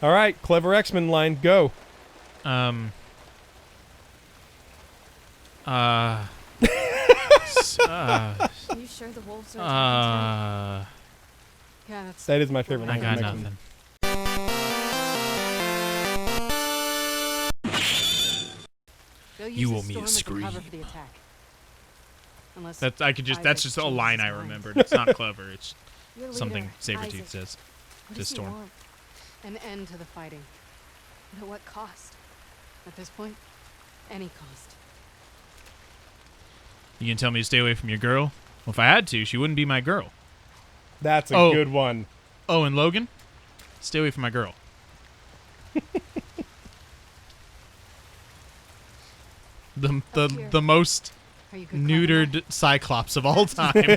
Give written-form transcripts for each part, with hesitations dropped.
All right, clever X-Men line, go. You sure the wolves are Yeah, that is my favorite I line. got from nothing. You owe me a scream. That's just a line I remembered. It's not clever. It's something Sabretooth says to Storm. An end to the fighting. But at what cost? At this point, any cost. You can tell me to stay away from your girl? Well, if I had to, she wouldn't be my girl. That's a good one. Oh, and Logan? Stay away from my girl. the most neutered Cyclops of all time.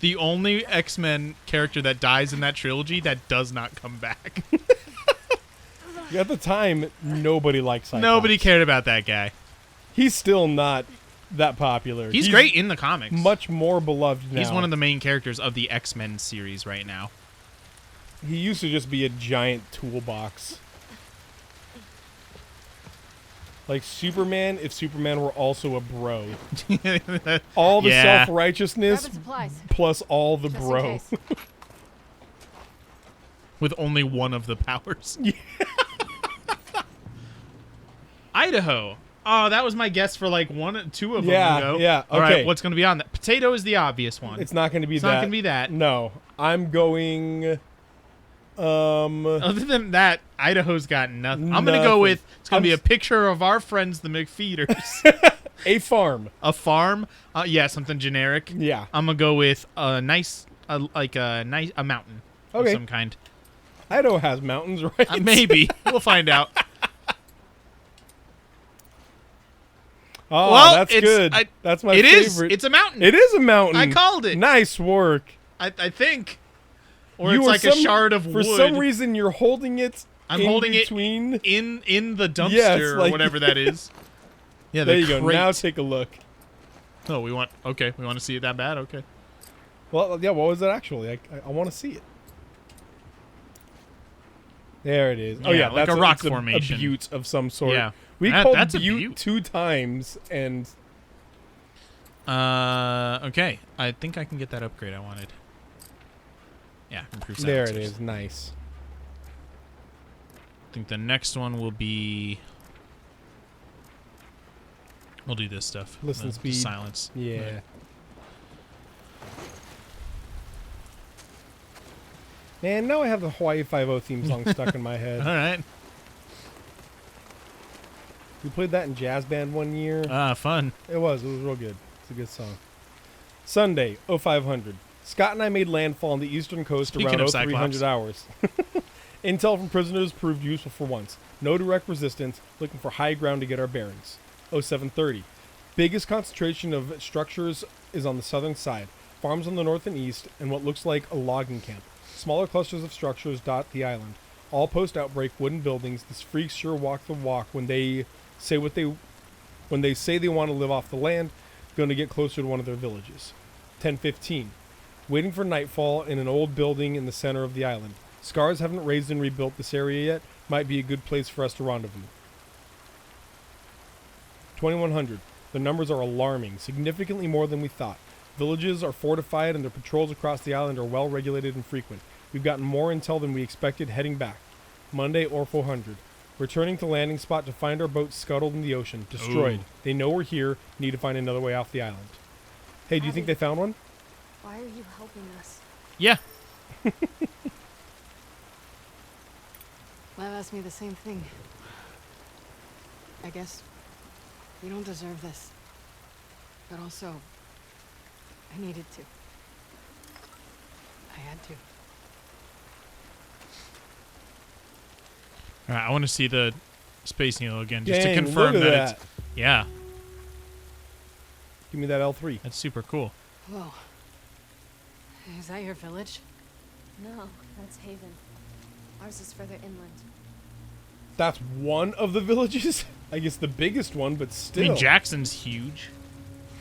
The only X-Men character that dies in that trilogy that does not come back. At the time, nobody liked Cyclops. Nobody cared about that guy. He's still not that popular. He's great in the comics. Much more beloved now. He's one of the main characters of the X-Men series right now. He used to just be a giant toolbox. Like Superman, if Superman were also a bro. All the self-righteousness plus all the bro. With only one of the powers. Yeah. Idaho. Oh, that was my guess for like two of them ago. Yeah, okay. All right, what's going to be on that? Potato is the obvious one. It's not going to be that. It's not going to be that. No. I'm going... Other than that, Idaho's got nothing. I'm going to go with, it's going to be a picture of our friends, the McFeeders. A farm. A farm? Yeah, something generic. Yeah. I'm going to go with a nice, a mountain of some kind. Idaho has mountains, right? Maybe. We'll find out. Oh, well, that's good. That's my favorite. It's a mountain. It is a mountain. I called it. Nice work. I think. Or it's like a shard of wood. For some reason, you're holding it between. It in the dumpster or whatever that is. Yeah, there you go. Now take a look. Oh, we want to see it that bad? Okay. Well, yeah, what was it actually? I want to see it. There it is. Oh, yeah, like that's a rock formation. A butte of some sort. Yeah. We called butte 2 times, and... Okay. I think I can get that upgrade I wanted. Yeah, improve silencers. There it is. Nice. I think the next one will be... We'll do this stuff. Listen speed. Silence. Yeah. Right. Man, now I have the Hawaii Five-0 theme song stuck in my head. All right. We played that in jazz band one year. Fun. It was real good. It's a good song. Sunday, 0500. Scott and I made landfall on the eastern coast around 0300 hours. Intel from prisoners proved useful for once. No direct resistance, looking for high ground to get our bearings. 0730. Biggest concentration of structures is on the southern side. Farms on the north and east, and what looks like a logging camp. Smaller clusters of structures dot the island. All post-outbreak wooden buildings. These freaks sure walk the walk when they say when they say they want to live off the land. Going to get closer to one of their villages. 10:15. Waiting for nightfall in an old building in the center of the island. Scars haven't raised and rebuilt this area yet. Might be a good place for us to rendezvous. 2100. The numbers are alarming, significantly more than we thought. Villages are fortified and their patrols across the island are well regulated and frequent. We've gotten more intel than we expected heading back. Monday or 400. Returning to landing spot to find our boat scuttled in the ocean. Destroyed. Ooh. They know we're here. Need to find another way off the island. Hey, do you think they found one? Why are you helping us? Yeah. Lev asked me the same thing. I guess you don't deserve this. But also, I needed to. I had to. All right, I want to see the Space Needle again, just to Dang, confirm look at that it's... Yeah. Give me that L3. That's super cool. Whoa. Is that your village? No, that's Haven. Ours is further inland. That's one of the villages? I guess the biggest one, but still. I mean, Jackson's huge.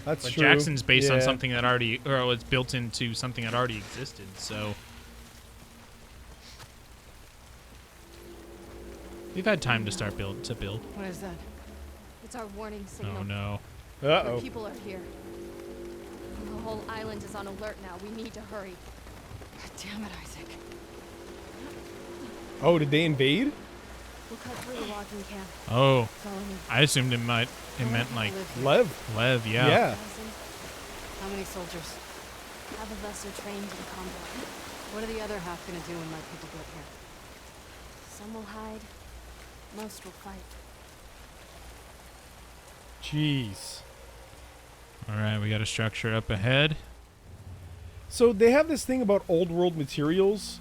That's but true. Jackson's based on something that already... Or it's built into something that already existed, so... We've had time to start build. What is that? It's our warning signal. Oh no. The people are here. The whole island is on alert now. We need to hurry. God damn it, Isaac. Oh, did they invade? We'll cut through the logging camp. Oh, Follow me. I assumed it meant like Lev. Lev. Yeah. Yeah. How many soldiers? Half of us are trained in combat. What are the other half gonna do when my people get here? Some will hide. Most will fight. Jeez. All right, we got a structure up ahead. So they have this thing about old world materials,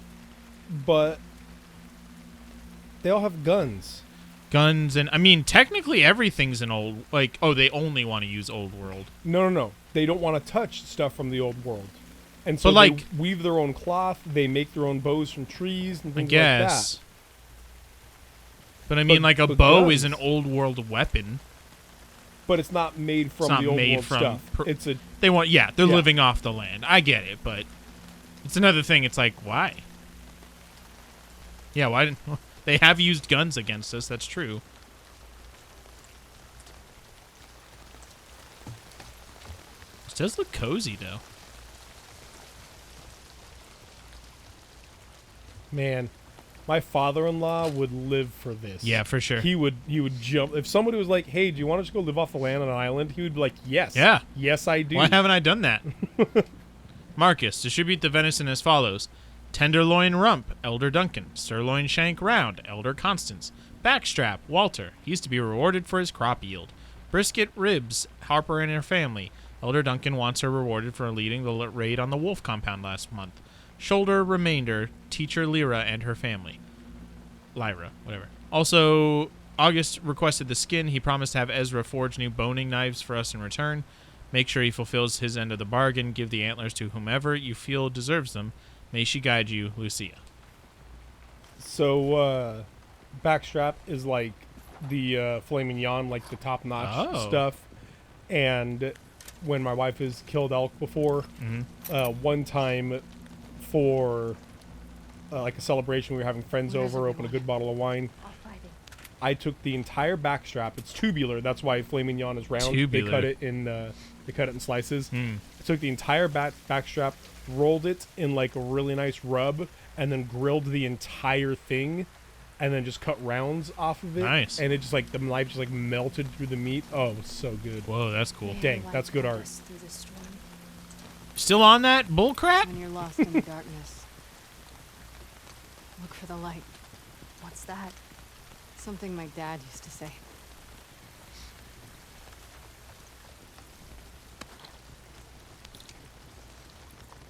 but they all have guns. Guns and I mean technically everything's an old like they only want to use old world. No. They don't want to touch stuff from the old world. And so But, like- they weave their own cloth, they make their own bows from trees and I things guess. like But I mean like a but bow is guns. an old world weapon. that. But it's not made from not the old made world from stuff. per- It's a They want they're Yeah. living off the land. I get it, but it's another thing. It's like why? Yeah, why didn't they have used guns against us? That's true. This does look cozy though. man. My father-in-law would live for this. Yeah, for sure. He would jump if somebody was like, "Hey, do you want to just go live off the land on an island?" He would be like, "Yes." Yeah. Yes, I do. Why haven't I done that? Marcus, distribute the venison as follows. Tenderloin rump, Elder Duncan. Sirloin shank round, Elder Constance. Backstrap, Walter. He used to be rewarded for his crop yield. Brisket ribs, Harper and her family. Elder Duncan wants her rewarded for leading the raid on the wolf compound last month. Shoulder remainder, teacher Lyra and her family. Lyra, whatever. Also, August requested the skin. He promised to have Ezra forge new boning knives for us in return. Make sure he fulfills his end of the bargain. Give the antlers to whomever you feel deserves them. May she guide you, Lucia. So, backstrap is like the filet mignon, like the top-notch stuff. And when my wife has killed elk before, one time for like a celebration, we were having friends over, open a good bottle of wine. All fighting. I took the entire backstrap. It's tubular. That's why filet mignon is round. Tubular. They cut it in slices. Hmm. I took the entire backstrap, rolled it in like a really nice rub, and then grilled the entire thing, and then just cut rounds off of it. Nice. And it just like the knife just like melted through the meat. Oh, it was so good. Whoa, that's cool. May Dang, light that's good guide art. us through the storm. Still on that bullcrap? When you're lost in the darkness, look for the light. What's that? Something my dad used to say.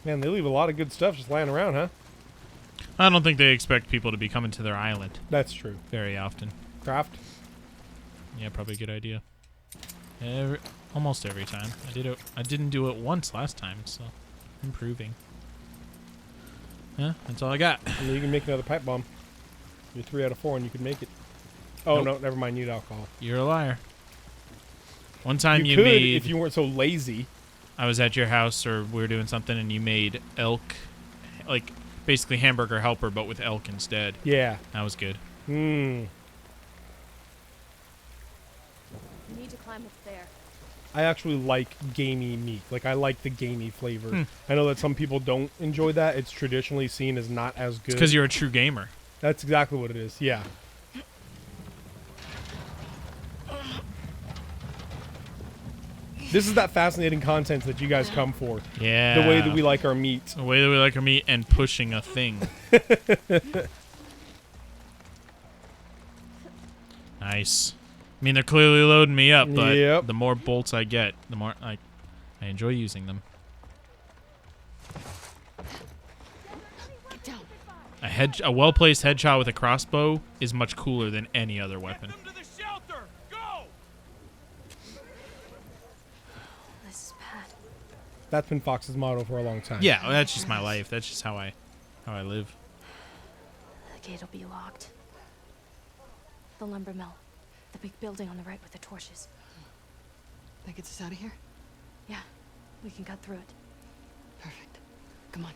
Man, they leave a lot of good stuff just lying around, huh? I don't think they expect people to be coming to their island That's true. very often. Craft. Yeah, probably a good idea. Almost every time. I didn't do it once last time, so improving. Yeah, that's all I got. And you can make another pipe bomb. You're 3 out of 4, and you can make it. Oh Nope. no, never mind. You need alcohol. You're a liar. One time You you could made. if you weren't so lazy. I was at your house or we were doing something and you made elk, like basically hamburger helper, but with elk instead. Yeah. That was good. Hmm. You need to climb up there. I actually like gamey meat. Like, I like the gamey flavor. Hmm. I know that some people don't enjoy that. It's traditionally seen as not as good. It's because you're a true gamer. That's exactly what it is. Yeah. This is that fascinating content that you guys come for. Yeah. The way that we like our meat. The way that we like our meat and pushing a thing. Nice. I mean, they're clearly loading me up, but Yep. the more bolts I get, the more I enjoy using them. Get down. A well-placed headshot with a crossbow is much cooler than any other weapon. This is bad. That's been Fox's motto for a long time. Yeah, well, that's just my life. That's just how I live. The gate will be locked. The lumber mill. The big building on the right with the torches. That gets us out of here? Yeah, we can cut through it. Perfect. Come on.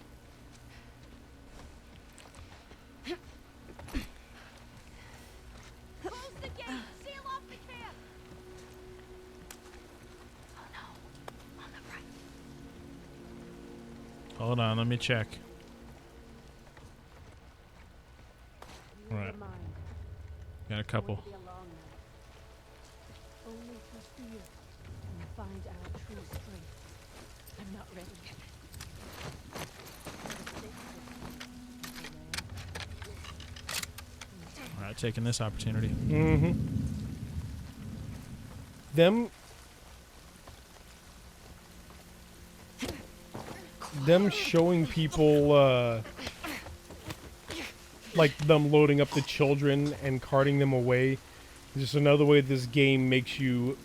Hold on, let me check. All right. Got a couple. Only through fear can we find our true strength. I'm not ready yet. All right, taking this opportunity. Mm-hmm. Them showing people, like them loading up the children and carting them away, is just another way this game makes you,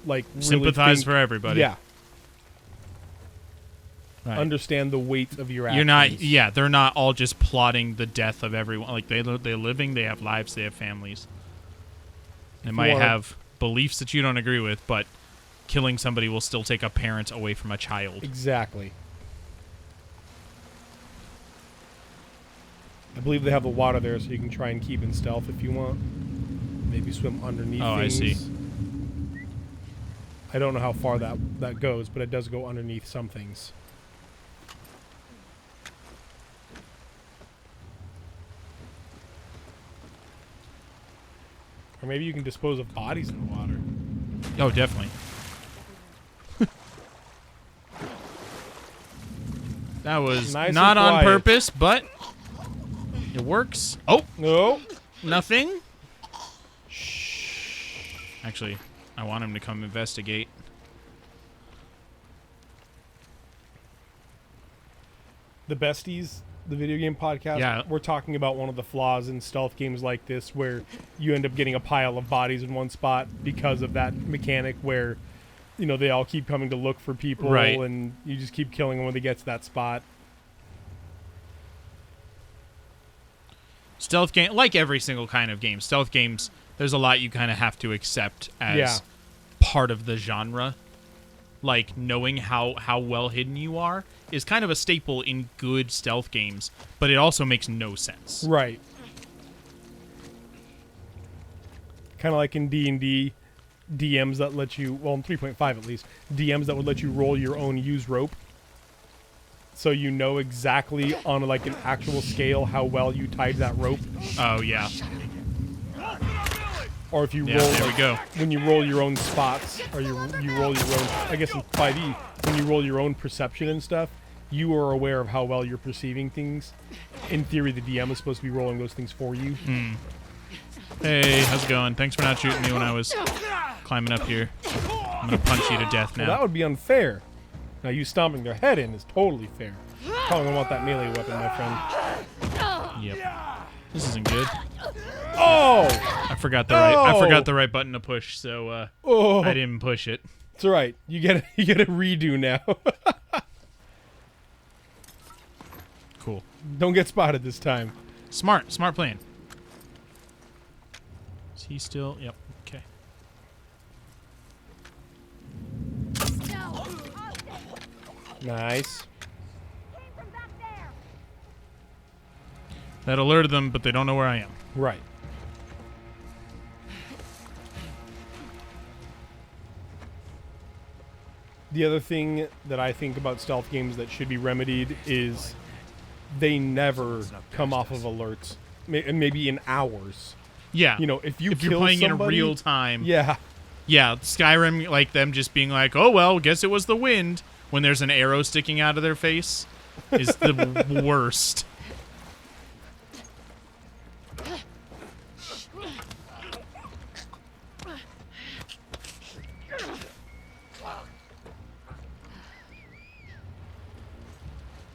like, really Sympathize think, for everybody. yeah, Right. understand the weight of your actions. You're not. Yeah, they're not all just plotting the death of everyone. Like they're living. They have lives. They have families. They might have beliefs that you don't agree with, but killing somebody will still take a parent away from a child. Exactly. I believe they have the water there, so you can try and keep in stealth if you want. Maybe swim underneath Oh, things. I see. I don't know how far that goes, but it does go underneath some things. Or maybe you can dispose of bodies in the water. Oh, definitely. That was Nice not and on quiet. purpose, but it works. Oh, No. nothing. Actually, I want him to come investigate. The Besties, the video game podcast, Yeah. we're talking about one of the flaws in stealth games like this where you end up getting a pile of bodies in one spot because of that mechanic where, you know, they all keep coming to look for people, Right. and you just keep killing them when they get to that spot. Stealth game, like every single kind of game, stealth games, there's a lot you kind of have to accept as Yeah. part of the genre. Like, knowing how well hidden you are is kind of a staple in good stealth games, but it also makes no sense. Right. Kind of like in D&D, DMs that let you, well, in 3.5 at least, DMs that would let you roll your own use rope. So you know exactly on like an actual scale how well you tied that rope. Oh, yeah. Or if you Yeah, roll, there we like, go. when you roll your own spots, or you roll your own, I guess in 5e, when you roll your own perception and stuff, you are aware of how well you're perceiving things. In theory, the DM is supposed to be rolling those things for you. Hey, how's it going? Thanks for not shooting me when I was climbing up here. I'm going to punch you to death Well, now. that would be unfair. Now, you stomping their head in is totally fair. Probably gonna want that melee weapon, my friend. Yep. This isn't good. Oh! I forgot the Oh! right button to push, so Oh! I didn't push it. It's alright. You get a redo now. Cool. Don't get spotted this time. Smart plan. Is he still? Yep. Okay. Nice. That alerted them, but they don't know where I am. Right. The other thing that I think about stealth games that should be remedied is they never come off of alerts. Maybe in hours. Yeah. You know, if you're kill playing somebody, in real time. Yeah. Yeah, Skyrim, like them just being like, oh, well, guess it was the wind, when there's an arrow sticking out of their face, is the worst.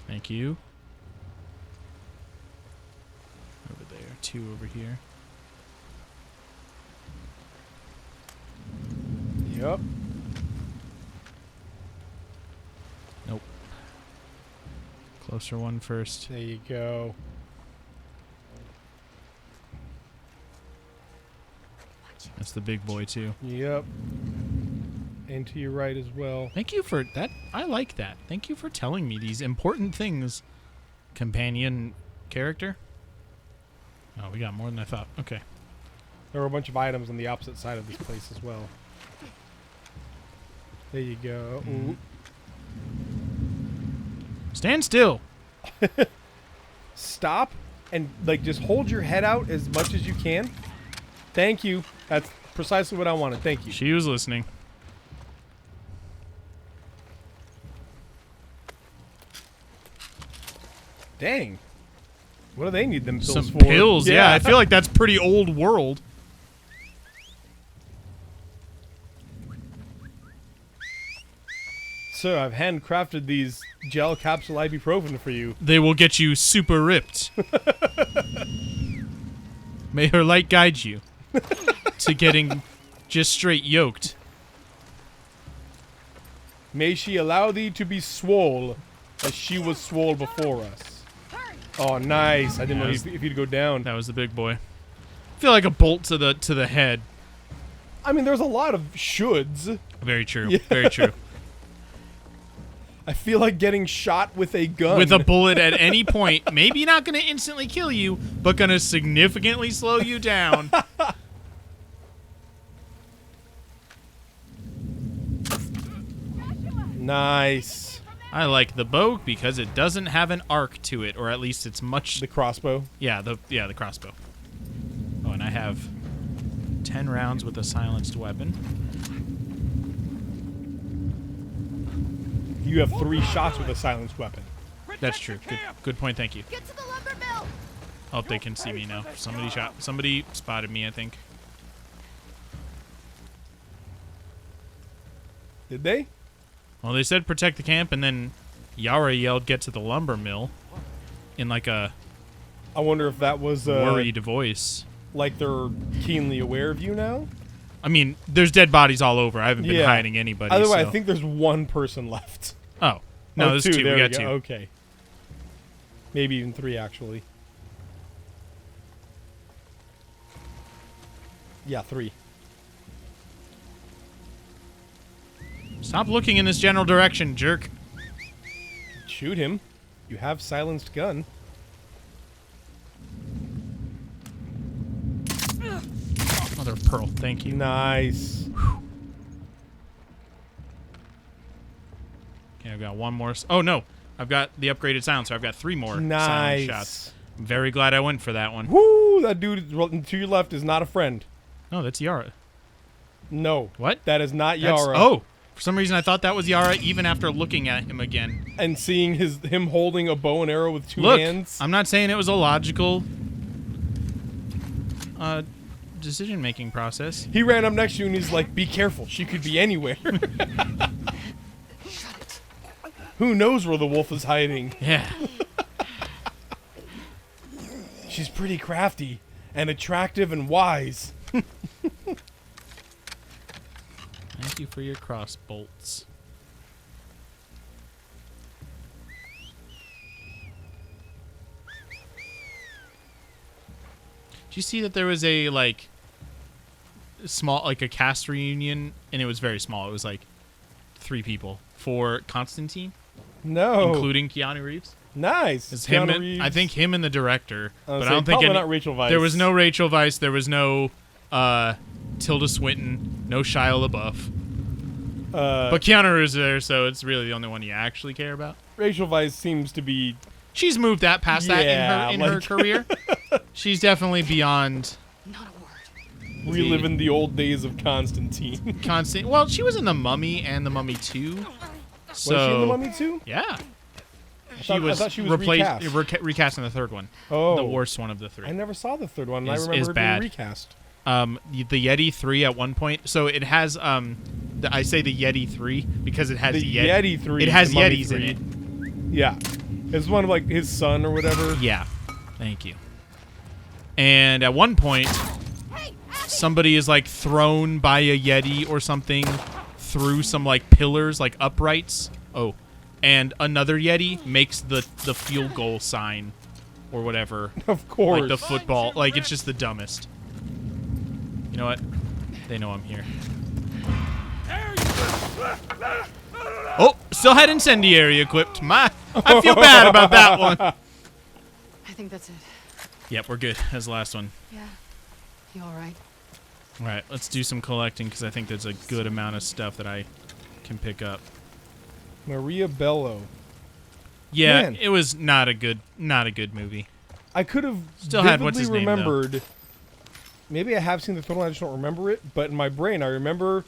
Thank you. Over there, 2 over here. Yep. Nope. Closer one first. There you go. That's the big boy, too. Yep. And to your right as well. Thank you for that. I like that. Thank you for telling me these important things, companion character. Oh, we got more than I thought. Okay. There were a bunch of items on the opposite side of this place as well. There you go. Ooh. Stand still. Stop and like just hold your head out as much as you can. Thank you. That's precisely what I wanted. Thank you. She was listening. Dang. What do they need them pills Some for? pills, yeah. I feel like that's pretty old world. Sir, I've handcrafted these gel capsule ibuprofen for you. They will get you super ripped. May her light guide you to getting just straight yoked. May she allow thee to be swole as she was swole before us. Oh, nice. I didn't know if you'd go down. That was the big boy. I feel like a bolt to the head. I mean, there's a lot of shoulds. Very true. Yeah. Very true. I feel like getting shot with a gun. With a bullet at any point, maybe not going to instantly kill you, but going to significantly slow you down. Nice. I like the bow because it doesn't have an arc to it, or at least it's much. The crossbow. Yeah, the crossbow. Oh, and I have 10 rounds with a silenced weapon. You have 3 shots with a silenced weapon. That's true. Good point. Thank you. Get to the lumber mill. Oh, they can see me now. Somebody spotted me, I think. Did they? Well, they said protect the camp, and then Yara yelled, "Get to the lumber mill," in like a I wonder if that was worried voice. like they're keenly aware of you now. I mean, there's dead bodies all over. I haven't been Yeah. hiding anybody. Either way, so. I think there's 1 person left. Oh no, Oh, there's 2. 2. There We we got go. 2. Okay. Maybe even 3, actually. Yeah, 3. Stop looking in this general direction, jerk. Shoot him. You have silenced gun. Mother of pearl. Thank you. Nice. Okay, I've got 1 more. Oh no, I've got the upgraded silencer. I've got 3 more silent Nice. shots. I'm very glad I went for that one. Woo! That dude to your left is not a friend. No, that's Yara. No. What? That is not That's- Yara. Oh, for some reason I thought that was Yara even after looking at him again. And seeing him holding a bow and arrow with 2 Look, hands. I'm not saying it was a logical decision-making process. He ran up next to you and he's like, "Be careful. She could be anywhere." Who knows where the wolf is hiding? Yeah. She's pretty crafty and attractive and wise. Thank you for your cross bolts. Did you see that there was a small a cast reunion, and it was very small. It was like 3 people for Constantine, No. including Keanu Reeves. Nice. It's Keanu him. And, Reeves. I think him and the director. But I So don't think probably not Rachel Weisz. there was no Rachel Weisz. There was no Tilda Swinton. No Shia LaBeouf. But Keanu Reeves is there, so it's really the only one you actually care about. Rachel Weisz seems to be. She's moved past that Yeah, in her like- career. She's definitely beyond Not a word. Reliving the old days of Constantine. constant. Well, she was in The Mummy and The Mummy 2. So, Was she in The Mummy too? Yeah. I thought she was recast. Recasting the 3rd one. Oh. The worst one of the 3. I never saw the 3rd one, and Is I remember it bad. being recast. The Yeti 3 at one point. So it has I say the Yeti 3 because it has The Yeti 3. It has the Mummy Yetis 3. in it. Yeah. It's one of like his son or whatever. Yeah. Thank you. And at one point, somebody is like thrown by a Yeti or something through some like pillars, like uprights. Oh. And another Yeti makes the field goal sign or whatever. Of course. Like the football. Like it's just the dumbest. You know what? They know I'm here. Oh, still had incendiary equipped. I feel bad about that one. I think that's it. Yep, we're good. That's the last one. Yeah. You all right? All right, let's do some collecting because I think there's a good amount of stuff that I can pick up. Maria Bello. Yeah, Man. it was not a good movie. I could have Still had what's vividly his name, though. remembered. Maybe I have seen the third one, I just don't remember it. But in my brain, I remember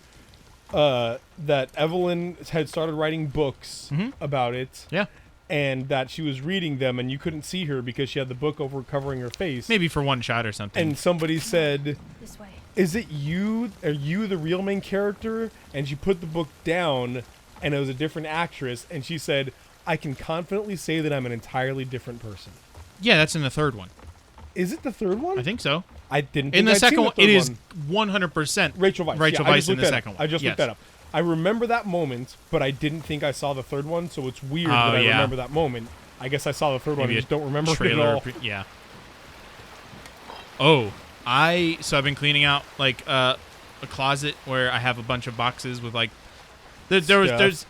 that Evelyn had started writing books about it. Yeah. And that she was reading them, and you couldn't see her because she had the book over covering her face. Maybe for one shot or something. And somebody said, This way. "Is it you? Are you the real main character?" And she put the book down, and it was a different actress. And she said, "I can confidently say that I'm an entirely different person." Yeah, that's in the third one. Is it the third one? I think so. I didn't. In think the I'd second seen one, the it third is one. 100% Rachel Weisz. Rachel Yeah, I Weisz just in looked the that up. second one. I just looked Yes. that up. I remember that moment, but I didn't think I saw the third one, so it's weird Oh, that I yeah. remember that moment. I guess I saw the third one Maybe and just don't remember it at trailer. all. Yeah. Oh, so I've been cleaning out like a closet where I have a bunch of boxes with like there's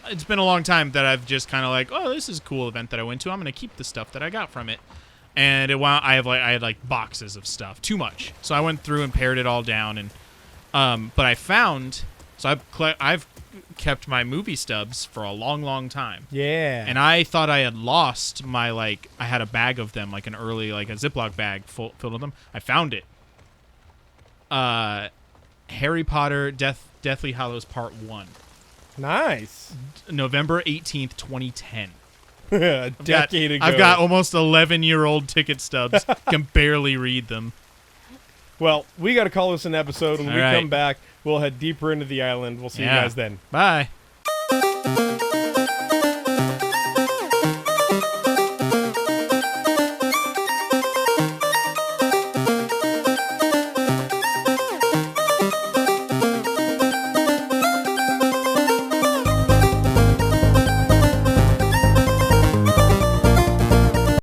it's been a long time that I've just kind of like, oh, this is a cool event that I went to. I'm gonna keep the stuff that I got from it. And I had like boxes of stuff, too much. So I went through and pared it all down, and but I found I've kept my movie stubs for a long, long time. Yeah. And I thought I had lost my I had a bag of them, like an early a Ziploc bag filled with them. I found it. Harry Potter Deathly Hallows Part 1. Nice. November 18th, 2010. A decade ago. I've got almost 11-year-old ticket stubs. Can barely read them. Well, we got to call this an episode. When All we right. come back, we'll head deeper into the island. We'll see you Yeah. guys then. Bye.